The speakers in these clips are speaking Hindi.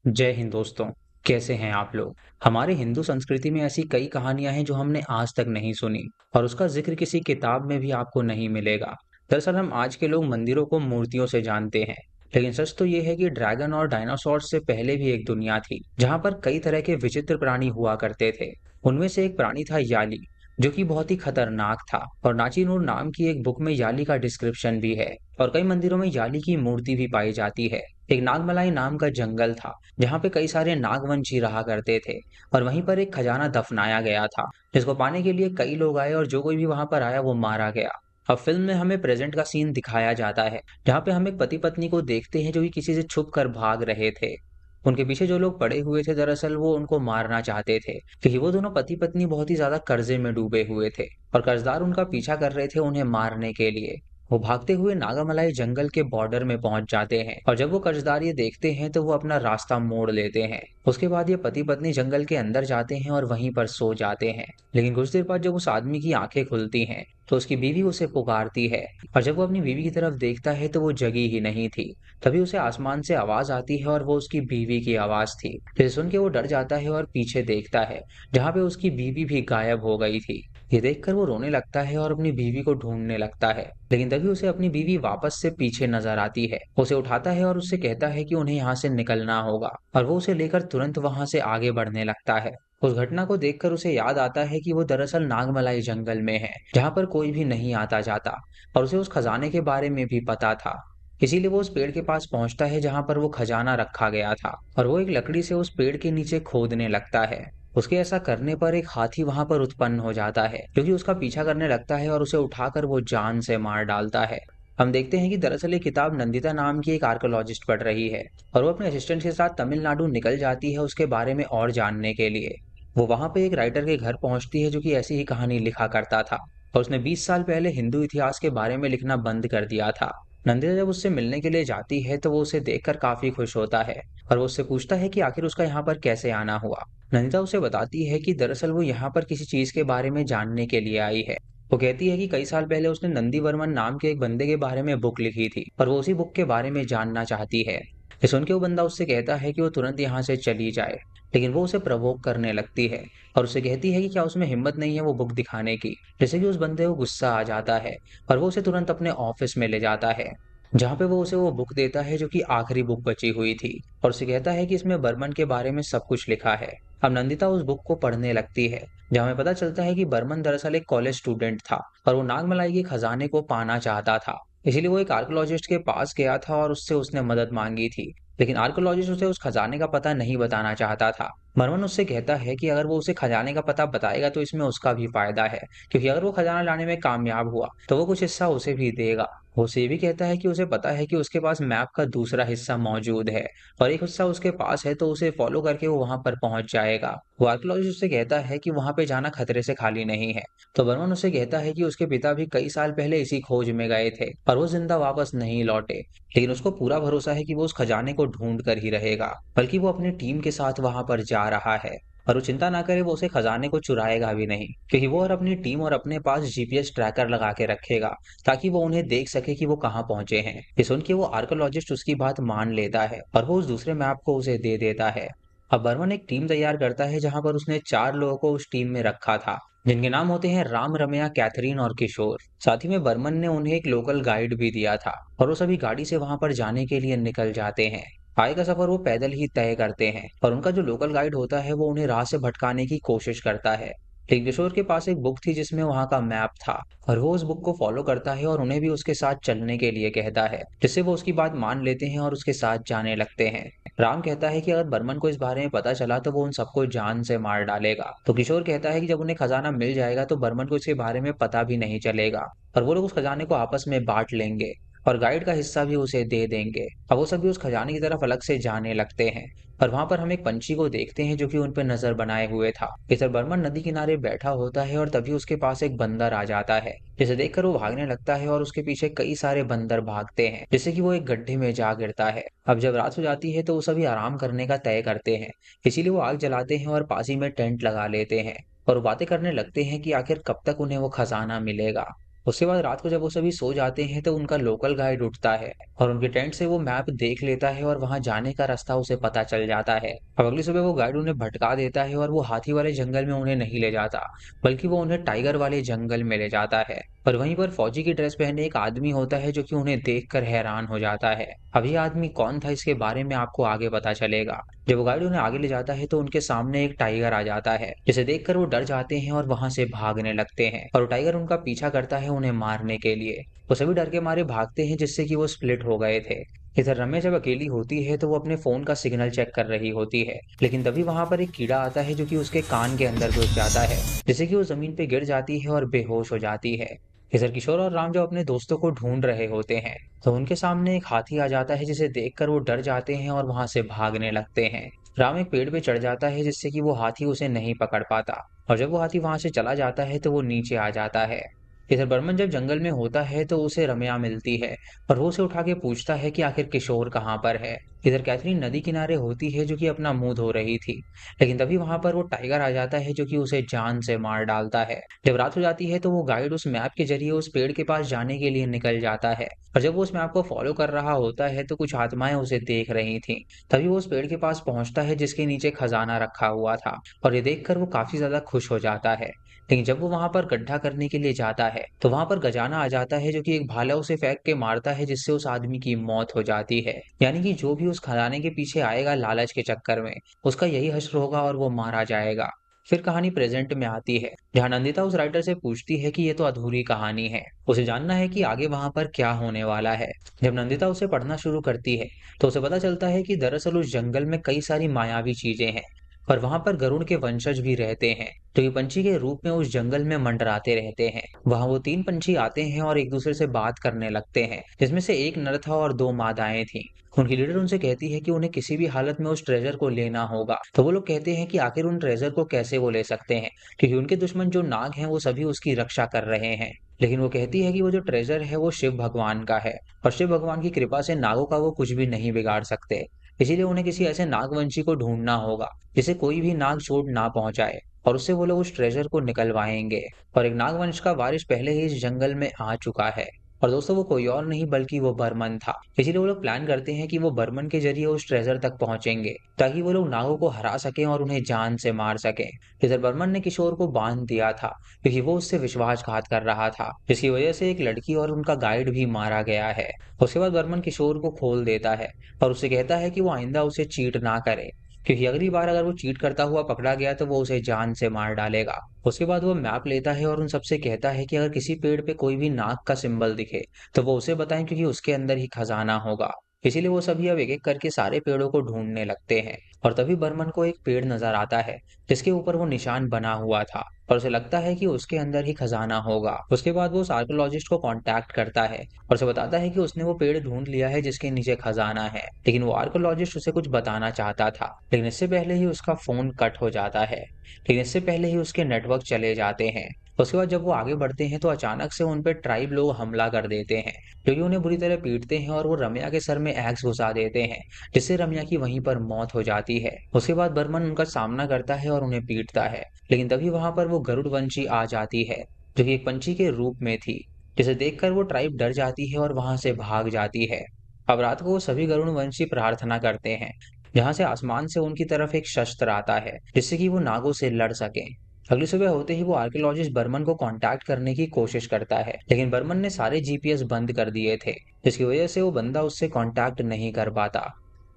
जय हिंद दोस्तों। कैसे हैं आप लोग। हमारे हिंदू संस्कृति में ऐसी कई कहानियां हैं जो हमने आज तक नहीं सुनी और उसका जिक्र किसी किताब में भी आपको नहीं मिलेगा। दरअसल हम आज के लोग मंदिरों को मूर्तियों से जानते हैं, लेकिन सच तो ये है कि ड्रैगन और डायनासोर से पहले भी एक दुनिया थी जहां पर कई तरह के विचित्र प्राणी हुआ करते थे। उनमें से एक प्राणी था याली, जो कि बहुत ही खतरनाक था, और नाचिनूर नाम की एक बुक में याली का डिस्क्रिप्शन भी है और कई मंदिरों में याली की मूर्ति भी पाई जाती है। एक नागमलाई नाम का जंगल था जहाँ पे कई सारे नागवंशी रहा करते थे, और वहीं पर एक खजाना दफनाया गया था जिसको पाने के लिए कई लोग आए और जो कोई भी वहां पर आया वो मारा गया। अब फिल्म में हमें प्रेजेंट का सीन दिखाया जाता है जहाँ पे हम एक पति पत्नी को देखते हैं जो कि किसी से छुप कर भाग रहे थे। उनके पीछे जो लोग पड़े हुए थे दरअसल वो उनको मारना चाहते थे, क्योंकि वो दोनों पति पत्नी बहुत ही ज्यादा कर्जे में डूबे हुए थे और कर्जदार उनका पीछा कर रहे थे उन्हें मारने के लिए। वो भागते हुए नागामलाई जंगल के बॉर्डर में पहुंच जाते हैं और जब वो कर्जदार ये देखते हैं तो वो अपना रास्ता मोड़ लेते हैं। उसके बाद ये पति पत्नी जंगल के अंदर जाते हैं और वहीं पर सो जाते हैं। लेकिन कुछ देर बाद जब उस आदमी की आंखें खुलती हैं तो उसकी बीवी उसे पुकारती है, और जब वो अपनी बीवी की तरफ देखता है तो वो जगी ही नहीं थी। तभी उसे आसमान से आवाज आती है और वो उसकी बीवी की आवाज थी, जिसे सुन के वो डर जाता है और पीछे देखता है जहाँ पे उसकी बीवी भी गायब हो गई थी। ये देखकर वो रोने लगता है और अपनी बीवी को ढूंढने लगता है, लेकिन तभी उसे अपनी बीवी वापस से पीछे नजर आती है। उसे उठाता है और उससे कहता है कि उन्हें यहाँ से निकलना होगा, और वो उसे लेकर तुरंत वहां से आगे बढ़ने लगता है। उस घटना को देखकर उसे याद आता है कि वो दरअसल नागमलाई जंगल में है जहाँ पर कोई भी नहीं आता जाता, और उसे उस खजाने के बारे में भी पता था। इसीलिए वो उस पेड़ के पास पहुंचता है जहां पर वो खजाना रखा गया था, और वो एक लकड़ी से उस पेड़ के नीचे खोदने लगता है। उसके ऐसा करने पर एक हाथी वहां पर उत्पन्न हो जाता है जो कि उसका पीछा करने लगता है और उसे उठाकर वो जान से मार डालता है। हम देखते हैं कि दरअसल ये किताब नंदिता नाम की एक आर्कोलॉजिस्ट पढ़ रही है और वो अपने असिस्टेंट के साथ तमिलनाडु निकल जाती है उसके बारे में और जानने के लिए। वो वहां पे एक राइटर के घर पहुंचती है जो कि ऐसी ही कहानी लिखा करता था, और उसने 20 साल पहले हिंदू इतिहास के बारे में लिखना बंद कर दिया था। नंदिता जब उससे मिलने के लिए जाती है तो वो उसे देखकर काफी खुश होता है और वो उससे पूछता है कि आखिर उसका यहाँ पर कैसे आना हुआ। नंदिता उसे बताती है कि दरअसल वो यहाँ पर किसी चीज के बारे में जानने के लिए आई है। वो कहती है कि कई साल पहले उसने नंदी वर्मन नाम के एक बंदे के बारे में बुक लिखी थी और वो उसी बुक के बारे में जानना चाहती है। ये सुन के वो बंदा उससे कहता है कि वो तुरंत यहाँ से चली जाए, लेकिन वो उसे प्रवोक करने लगती है और उसे कहती है कि क्या उसमें हिम्मत नहीं है वो बुक दिखाने की। जैसे कि उस बंदे को गुस्सा आ जाता है और वो उसे तुरंत अपने ऑफिस में ले जाता है, जहाँ पे वो उसे वो बुक देता है जो कि आखिरी बुक बची हुई थी, और उसे कहता है कि इसमें बर्मन के बारे में सब कुछ लिखा है। अब नंदिता उस बुक को पढ़ने लगती है जहाँ हमें पता चलता है कि बर्मन दरअसल एक कॉलेज स्टूडेंट था और वो नागमलाई के खजाने को पाना चाहता था। इसीलिए वो एक आर्कोलॉजिस्ट के पास गया था और उससे उसने मदद मांगी थी, लेकिन आर्कोलॉजिस्ट उसे उस खजाने का पता नहीं बताना चाहता था। बर्मन उससे कहता है कि अगर वो उसे खजाने का पता बताएगा तो इसमें उसका भी फायदा है, क्योंकि अगर वो खजाना लाने में कामयाब हुआ तो वो कुछ हिस्सा उसे भी देगा। वो उसे ये भी कहता है कि उसे पता है कि उसके पास मैप का दूसरा हिस्सा मौजूद है और एक हिस्सा उसके पास है, तो उसे फॉलो करके वो वहां पर पहुंच जाएगा। वो आर्कियोलॉजिस्ट उससे कहता है कि वहां पे जाना खतरे से खाली नहीं है। तो बर्मन उसे कहता है कि उसके पिता भी कई साल पहले इसी खोज में गए थे और वो जिंदा वापस नहीं लौटे, लेकिन उसको पूरा भरोसा है कि वो उस खजाने को ढूंढ कर ही रहेगा, बल्कि वो अपनी टीम के साथ वहां पर जा रहा है। और वो चिंता ना करे, वो उसे खजाने को चुराएगा भी नहीं, क्योंकि वो और अपनी टीम और अपने पास जीपीएस ट्रैकर लगा के रखेगा ताकि वो उन्हें देख सके कि वो कहाँ पहुंचे हैं। ये सुन के वो आर्कोलॉजिस्ट उसकी बात मान लेता है और वो उस दूसरे मैप को उसे दे देता है। अब बर्मन एक टीम तैयार करता है जहां पर उसने 4 लोगों को उस टीम में रखा था, जिनके नाम होते हैं राम, रमया, कैथरीन और किशोर। साथ ही में बर्मन ने उन्हें एक लोकल गाइड भी दिया था और वो सभी गाड़ी से वहां पर जाने के लिए निकल जाते हैं। आगे का सफर वो पैदल ही तय करते हैं और उनका जो लोकल गाइड होता है वो उन्हें राह से भटकाने की कोशिश करता है। लेकिन किशोर के पास एक बुक थी जिसमें वहां का मैप था, और वो उस बुक को फॉलो करता है और उन्हें भी उसके साथ चलने के लिए कहता है, जिससे वो उसकी बात मान लेते हैं और उसके साथ जाने लगते हैं। राम कहता है कि अगर बर्मन को इस बारे में पता चला तो वो उन सबको जान से मार डालेगा। तो किशोर कहता है कि जब उन्हें खजाना मिल जाएगा तो बर्मन को इसके बारे में पता भी नहीं चलेगा और वो लोग उस खजाने को आपस में बांट लेंगे और गाइड का हिस्सा भी उसे दे देंगे। अब वो सभी उस खजाने की तरफ अलग से जाने लगते हैं और वहां पर हम एक पंछी को देखते हैं जो कि उन पर नजर बनाए हुए था। इधर बर्मन नदी किनारे बैठा होता है और तभी उसके पास एक बंदर आ जाता है, जिसे देखकर वो भागने लगता है और उसके पीछे कई सारे बंदर भागते हैं, जिससे कि वो एक गड्ढे में जा गिरता है। अब जब रात हो जाती है तो वो सभी आराम करने का तय करते हैं, इसीलिए वो आग जलाते हैं और पास ही में टेंट लगा लेते हैं और वो बातें करने लगते हैं कि आखिर कब तक उन्हें वो खजाना मिलेगा। उसके बाद रात को जब वो सभी सो जाते हैं तो उनका लोकल गाइड उठता है और उनके टेंट से वो मैप देख लेता है और वहां जाने का रास्ता उसे पता चल जाता है। अब अगली सुबह वो गाइड उन्हें भटका देता है और वो हाथी वाले जंगल में उन्हें नहीं ले जाता, बल्कि वो उन्हें टाइगर वाले जंगल में ले जाता है। और वहीं पर फौजी की ड्रेस पहने एक आदमी होता है जो कि उन्हें देखकर हैरान हो जाता है। अब ये आदमी कौन था इसके बारे में आपको आगे पता चलेगा। जब वो गाइड उन्हें आगे ले जाता है तो उनके सामने एक टाइगर आ जाता है, जिसे देखकर वो डर जाते हैं और वहां से भागने लगते हैं। और वो टाइगर उनका पीछा करता है उन्हें मारने के लिए। वो सभी डर के मारे भागते हैं, जिससे कि वो स्प्लिट हो गए थे। इधर रम्या जब अकेली होती है तो वो अपने फोन का सिग्नल चेक कर रही होती है, लेकिन तभी वहां पर एक कीड़ा आता है जो कि उसके कान के अंदर घुस जाता है, जिससे कि वो जमीन पे गिर जाती है और बेहोश हो जाती है। इधर किशोर और राम जब अपने दोस्तों को ढूंढ रहे होते हैं तो उनके सामने एक हाथी आ जाता है, जिसे देखकर वो डर जाते हैं और वहां से भागने लगते हैं। राम एक पेड़ पे चढ़ जाता है, जिससे कि वो हाथी उसे नहीं पकड़ पाता, और जब वो हाथी वहां से चला जाता है तो वो नीचे आ जाता है। इधर बर्मन जब जंगल में होता है तो उसे रम्या मिलती है और वो उसे उठा के पूछता है कि आखिर किशोर कहाँ पर है। इधर कैथरीन नदी किनारे होती है जो कि अपना मुंह धो रही थी, लेकिन तभी वहां पर वो टाइगर आ जाता है जो कि उसे जान से मार डालता है। जब रात हो जाती है तो वो गाइड उस मैप के जरिए उस पेड़ के पास जाने के लिए निकल जाता है, और जब वो उस मैप को फॉलो कर रहा होता है तो कुछ आत्माएं उसे देख रही थी। तभी वो उस पेड़ के पास पहुंचता है जिसके नीचे खजाना रखा हुआ था, और ये देखकर वो काफी ज्यादा खुश हो जाता है। लेकिन जब वो वहां पर गड्ढा करने के लिए जाता है तो वहां पर गजाना आ जाता है जो कि एक भाला उसे फेंक के मारता है, जिससे उस आदमी की मौत हो जाती है। यानी कि जो भी उस खजाने के पीछे आएगा लालच के चक्कर में, उसका यही हश्र होगा और वो मारा जाएगा। फिर कहानी प्रेजेंट में आती है, जहां नंदिता उस राइटर से पूछती है कि ये तो अधूरी कहानी है, उसे जानना है कि आगे वहां पर क्या होने वाला है। जब नंदिता उसे पढ़ना शुरू करती है तो उसे पता चलता है कि दरअसल उस जंगल में कई सारी मायावी चीजें हैं, और वहां पर गरुड़ के वंशज भी रहते हैं, जो कि पंछी के रूप में उस जंगल में मंडराते रहते हैं। वहां वो तीन पंछी आते हैं और एक दूसरे से बात करने लगते हैं, जिसमें से एक नर था और दो मादाएं थीं। उनकी लीडर उनसे कहती है कि उन्हें किसी भी हालत में उस ट्रेजर को लेना होगा। तो वो लोग कहते हैं कि आखिर उन ट्रेजर को कैसे वो ले सकते हैं, क्योंकि उनके दुश्मन जो नाग हैं वो सभी उसकी रक्षा कर रहे हैं। लेकिन वो कहती है कि वो जो ट्रेजर है वो शिव भगवान का है, और शिव भगवान की कृपा से नागों का वो कुछ भी नहीं बिगाड़ सकते। इसीलिए उन्हें किसी ऐसे नागवंशी को ढूंढना होगा जिसे कोई भी नाग चोट ना पहुंचाए, और उससे वो लोग उस ट्रेजर को निकलवाएंगे। और एक नागवंश का वारिस पहले ही इस जंगल में आ चुका है, और दोस्तों वो कोई और नहीं बल्कि वो बर्मन था। इसीलिए वो लोग प्लान करते हैं कि वो बर्मन के जरिए उस ट्रेजर तक पहुंचेंगे, ताकि वो लोग नागों को हरा सकें और उन्हें जान से मार सकें। इधर बर्मन ने किशोर को बांध दिया था, क्योंकि वो उससे विश्वासघात कर रहा था, जिसकी वजह से एक लड़की और उनका गाइड भी मारा गया है। उसके बाद बर्मन किशोर को खोल देता है और उससे कहता है कि वो आइंदा उसे चीट ना करे, क्योंकि अगली बार अगर वो चीट करता हुआ पकड़ा गया तो वो उसे जान से मार डालेगा। उसके बाद वो मैप लेता है और उन सबसे कहता है कि अगर किसी पेड़ पे कोई भी नाग का सिंबल दिखे तो वो उसे बताएं, क्योंकि उसके अंदर ही खजाना होगा। इसीलिए वो सभी अब एक एक करके सारे पेड़ों को ढूंढने लगते हैं, और तभी बर्मन को एक पेड़ नजर आता है जिसके ऊपर वो निशान बना हुआ था, और उसे लगता है कि उसके अंदर ही खजाना होगा। उसके बाद वो उस आर्कोलॉजिस्ट को कांटेक्ट करता है और उसे बताता है कि उसने वो पेड़ ढूंढ लिया है जिसके नीचे खजाना है। लेकिन वो आर्कोलॉजिस्ट उसे कुछ बताना चाहता था, लेकिन इससे पहले ही उसका फोन कट हो जाता है। लेकिन इससे पहले ही उसके नेटवर्क चले जाते हैं। उसके बाद जब वो आगे बढ़ते हैं तो अचानक से उन पे ट्राइब लोग हमला कर देते हैं, जो कि उन्हें बुरी तरह पीटते हैं और वो रम्या के सर में एक्स घुसा देते हैं, जिससे रम्या की वहीं पर मौत हो जाती है। उसके बाद बर्मन उनका सामना करता है और उन्हें पीटता है, लेकिन तभी वहां पर वो गरुड़ वंशी आ जाती है, जो कि एक पंछी के रूप में थी, जिसे देखकर वो ट्राइब डर जाती है और वहां से भाग जाती है। अब रात को वो सभी गरुड़ वंशी प्रार्थना करते हैं, जहां से आसमान से उनकी तरफ एक शस्त्र आता है, जिससे कि वो नागों से लड़ सकें। अगली सुबह होते ही वो आर्कियोलॉजिस्ट बर्मन को कांटेक्ट करने की कोशिश करता है, लेकिन बर्मन ने सारे जीपीएस बंद कर दिए थे, जिसकी वजह से वो बंदा उससे कांटेक्ट नहीं कर पाता।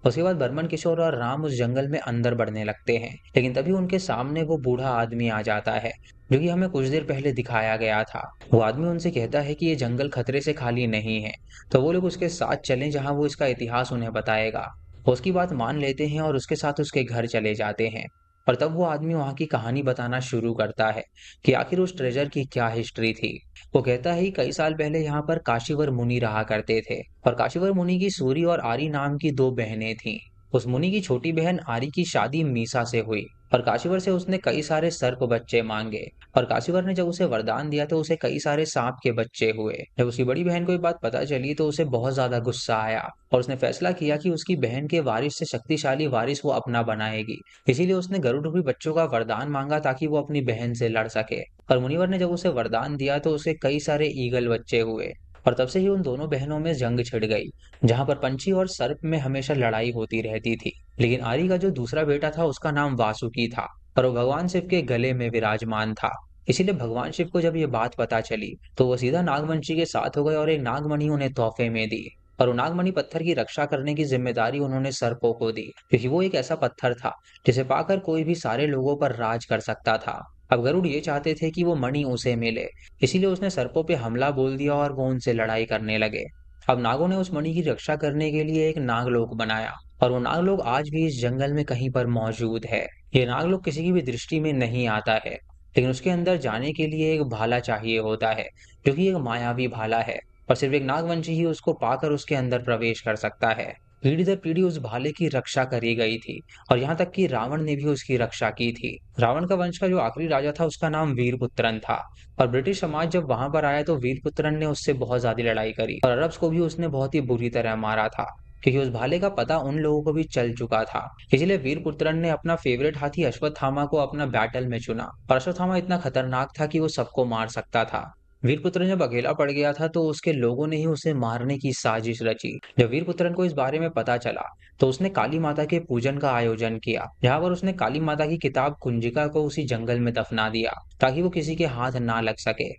उसके बाद बर्मन किशोर और राम उस जंगल में अंदर बढ़ने लगते हैं, लेकिन तभी उनके सामने वो बूढ़ा आदमी आ जाता है, जो कि हमें कुछ देर पहले दिखाया गया था। वो आदमी उनसे कहता है कि ये जंगल खतरे से खाली नहीं है, तो वो लोग उसके साथ चलें जहां वो इसका इतिहास उन्हें बताएगा। वो उसकी बात मान लेते हैं और उसके साथ उसके घर चले जाते हैं। और तब वो आदमी वहां की कहानी बताना शुरू करता है कि आखिर उस ट्रेजर की क्या हिस्ट्री थी। वो कहता है कि कई साल पहले यहाँ पर काशीवर मुनि रहा करते थे, और काशीवर मुनि की सूरी और आरी नाम की दो बहनें थीं। उस मुनि की छोटी बहन आरी की शादी मीसा से हुई, और काशीवर से उसने कई सारे सर्प बच्चे मांगे। और काशीवर ने जब उसे वरदान दिया तो उसे कई सारे सांप के बच्चे हुए। जब उसकी बड़ी बहन को ये बात पता चली तो उसे बहुत ज्यादा गुस्सा आया और उसने फैसला किया कि उसकी बहन के वारिस से शक्तिशाली वारिस वो अपना बनाएगी। इसीलिए उसने गरुड़ रूपी बच्चों का वरदान मांगा ताकि वो अपनी बहन से लड़ सके। और मुनिवर ने जब उसे वरदान दिया तो उसे कई सारे ईगल बच्चे हुए। और तब से ही उन दोनों बहनों में जंग छिड़ गई, जहां पर पंछी और सर्प में हमेशा लड़ाई होती रहती थी। लेकिन आर्य का जो दूसरा बेटा था उसका नाम वासुकी था और वो भगवान शिव के गले में विराजमान था। इसीलिए भगवान शिव को जब ये बात पता चली तो वो सीधा नागवंशी के साथ हो गए और एक नागमणि उन्हें तोहफे में दी। और वो नागमणि पत्थर की रक्षा करने की जिम्मेदारी उन्होंने सर्पों को दी, क्योंकि वो एक ऐसा पत्थर था जिसे पाकर कोई भी सारे लोगों पर राज कर सकता था। अब गरुड़ ये चाहते थे कि वो मणि उसे मिले, इसीलिए उसने सर्पों पे हमला बोल दिया और वो उनसे लड़ाई करने लगे। अब नागों ने उस मणि की रक्षा करने के लिए एक नागलोक बनाया और वो नागलोक आज भी इस जंगल में कहीं पर मौजूद है। ये नागलोक किसी की भी दृष्टि में नहीं आता है, लेकिन उसके अंदर जाने के लिए एक भाला चाहिए होता है, जो कि एक मायावी भाला है और सिर्फ एक नागवंशी ही उसको पाकर उसके अंदर प्रवेश कर सकता है। पीढ़ी दर पीढ़ी उस भाले की रक्षा करी गई थी और यहाँ तक कि रावण ने भी उसकी रक्षा की थी। रावण का वंश का जो आखिरी राजा था उसका नाम वीरपुत्रन था। और ब्रिटिश समाज जब वहां पर आया तो वीरपुत्रन ने उससे बहुत ज्यादा लड़ाई करी और अरब्स को भी उसने बहुत ही बुरी तरह मारा था, क्योंकि उस भाले का पता उन लोगों को भी चल चुका था। इसलिए वीरपुत्रन ने अपना फेवरेट हाथी अश्वत्थामा को अपना बैटल में चुना और अश्वत्थामा इतना खतरनाक था कि वो सबको मार सकता था। वीरपुत्रन जब अकेला पड़ गया था तो उसके लोगों ने ही उसे मारने की साजिश रची। जब वीरपुत्रन को इस बारे में पता चला तो उसने काली माता के पूजन का आयोजन किया, जहां पर उसने काली माता की किताब कुंजिका को उसी जंगल में दफना दिया ताकि वो किसी के हाथ ना लग सके।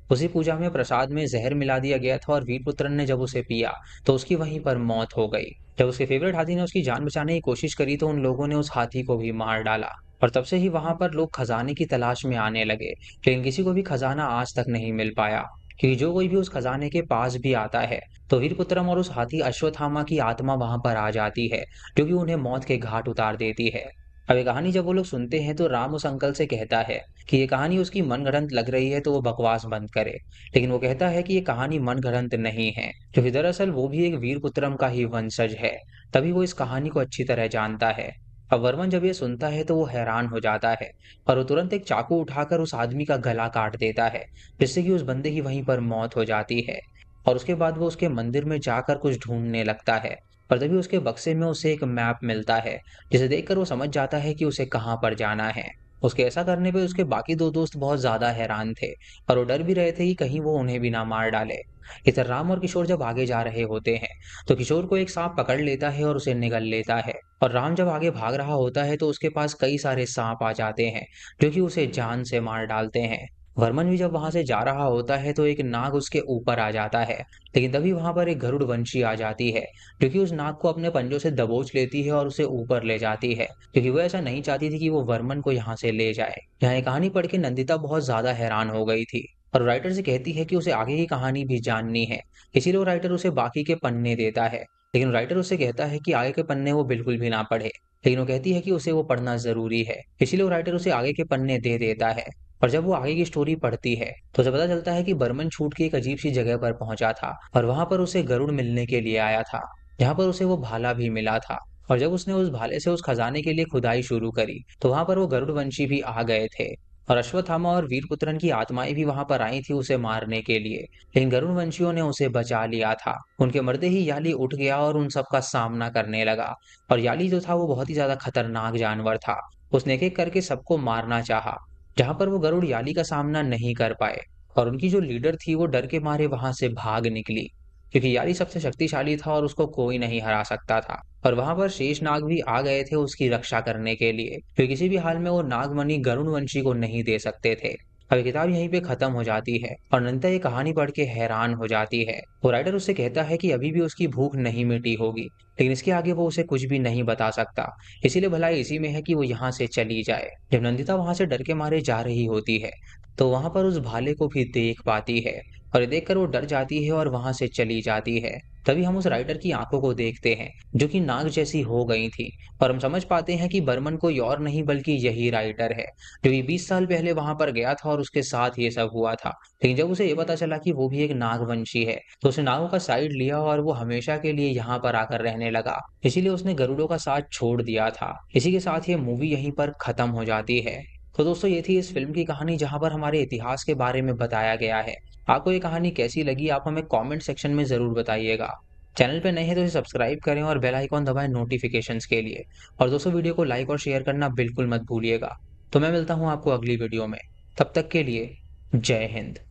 उसी पूजा में प्रसाद में जहर मिला दिया गया था और वीरपुत्रन ने जब उसे पिया तो उसकी वहीं पर मौत हो गई। जब उसके फेवरेट हाथी ने उसकी जान बचाने की कोशिश करी तो उन लोगों ने उस हाथी को भी मार डाला। और तब से ही वहां पर लोग खजाने की तलाश में आने लगे, लेकिन किसी को भी खजाना आज तक नहीं मिल पाया, क्योंकि जो कोई भी उस खजाने के पास भी आता है तो वीरपुत्रम और उस हाथी अश्वत्थामा की आत्मा वहां पर आ जाती है, जो कि उन्हें मौत के घाट उतार देती है। अब ये कहानी जब वो लोग सुनते हैं तो राम उस अंकल से कहता है कि ये कहानी उसकी मनगढ़ंत लग रही है तो वो बकवास बंद करे। लेकिन वो कहता है कि ये कहानी मनगढ़ंत नहीं है, क्योंकि दरअसल वो भी एक वीरपुत्रम का ही वंशज है। तभी वो इस कहानी को अच्छी तरह जानता है। अब वर्मन जब ये सुनता है तो वो हैरान हो जाता है और वो तुरंत एक चाकू उठाकर उस आदमी का गला काट देता है, जिससे कि उस बंदे की वहीं पर मौत हो जाती है। और उसके बाद वो उसके मंदिर में जाकर कुछ ढूंढने लगता है और तभी उसके बक्से में उसे एक मैप मिलता है, जिसे देखकर वो समझ जाता है कि उसे कहाँ पर जाना है। उसके ऐसा करने पे उसके बाकी दो दोस्त बहुत ज्यादा हैरान थे और वो डर भी रहे थे कि कहीं वो उन्हें भी ना मार डाले। इधर राम और किशोर जब आगे जा रहे होते हैं तो किशोर को एक सांप पकड़ लेता है और उसे निगल लेता है। और राम जब आगे भाग रहा होता है तो उसके पास कई सारे सांप आ जाते हैं, जो कि उसे जान से मार डालते हैं। वर्मन भी जब वहां से जा रहा होता है तो एक नाग उसके ऊपर आ जाता है, लेकिन तभी वहां पर एक गरुड़ वंशी आ जाती है, जो कि उस नाग को अपने पंजों से दबोच लेती है और उसे ऊपर ले जाती है, क्योंकि वो ऐसा नहीं चाहती थी कि वो वर्मन को यहाँ से ले जाए। यहाँ ये कहानी पढ़ के नंदिता बहुत ज्यादा हैरान हो गई थी और राइटर से कहती है कि उसे आगे की कहानी भी जाननी है। इसीलिए वो राइटर उसे बाकी के पन्ने देता है, लेकिन राइटर उससे कहता है कि आगे के पन्ने वो बिल्कुल भी ना पढ़े। लेकिन वो कहती है कि उसे वो पढ़ना जरूरी है, इसीलिए वो राइटर उसे आगे के पन्ने दे देता है। और जब वो आगे की स्टोरी पढ़ती है तो उसे पता चलता है कि बर्मन छूट के एक अजीब सी जगह पर पहुंचा था और वहां पर उसे गरुड़ मिलने के लिए आया था, जहां पर उसे वो भाला भी मिला था। और जब उसने उस भाले से उस खजाने के लिए खुदाई शुरू करी तो वहां पर वो गरुड़ वंशी भी आ गए थे और अश्वत्थामा और वीरपुत्रन की आत्माएं भी वहां पर आई थी उसे मारने के लिए, लेकिन गरुड़ वंशियों ने उसे बचा लिया था। उनके मरते ही याली उठ गया और उन सबका सामना करने लगा। और याली जो था वो बहुत ही ज्यादा खतरनाक जानवर था। उसने एक एक करके सबको मारना चाहा, जहां पर वो गरुड़ याली का सामना नहीं कर पाए और उनकी जो लीडर थी वो डर के मारे वहां से भाग निकली, क्योंकि याली सबसे शक्तिशाली था और उसको कोई नहीं हरा सकता था। और वहां पर शेष नाग भी आ गए थे उसकी रक्षा करने के लिए, क्योंकि किसी भी हाल में वो नागमणि गरुड़ वंशी को नहीं दे सकते थे। अब ये किताब यहीं पे खत्म हो जाती है और नंदा ये कहानी पढ़ के हैरान हो जाती है। वो राइटर उससे कहता है कि अभी भी उसकी भूख नहीं मिटी होगी, लेकिन इसके आगे वो उसे कुछ भी नहीं बता सकता। इसीलिए भलाई इसी में है कि वो यहाँ से चली जाए। जब नंदिता वहां से डर के मारे जा रही होती है तो वहां पर उस भाले को भी देख पाती है और ये देखकर वो डर जाती है और वहां से चली जाती है। तभी हम उस राइटर की आंखों को देखते हैं, जो कि नाग जैसी हो गई थी, और हम समझ पाते हैं कि बर्मन कोई और नहीं बल्कि यही राइटर है, जो ये 20 साल पहले वहां पर गया था और उसके साथ ये सब हुआ था। लेकिन जब उसे ये पता चला कि वो भी एक नागवंशी है, तो उसने नागों का साइड लिया और वो हमेशा के लिए यहाँ पर आकर रहने लगा। इसीलिए उसने गरुड़ों का साथ छोड़ दिया था। इसी के साथ ये मूवी यहीं पर खत्म हो जाती है। तो दोस्तों, ये थी इस फ़िल्म की कहानी, जहाँ पर हमारे इतिहास के बारे में बताया गया है। आपको ये कहानी कैसी लगी, आप हमें कमेंट सेक्शन में ज़रूर बताइएगा। चैनल पे नए हैं तो इसे सब्सक्राइब करें और बेल आइकॉन दबाएँ नोटिफ़िकेशंस के लिए। और दोस्तों, वीडियो को लाइक और शेयर करना बिल्कुल मत भूलिएगा। तो मैं मिलता हूँ आपको अगली वीडियो में। तब तक के लिए जय हिंद।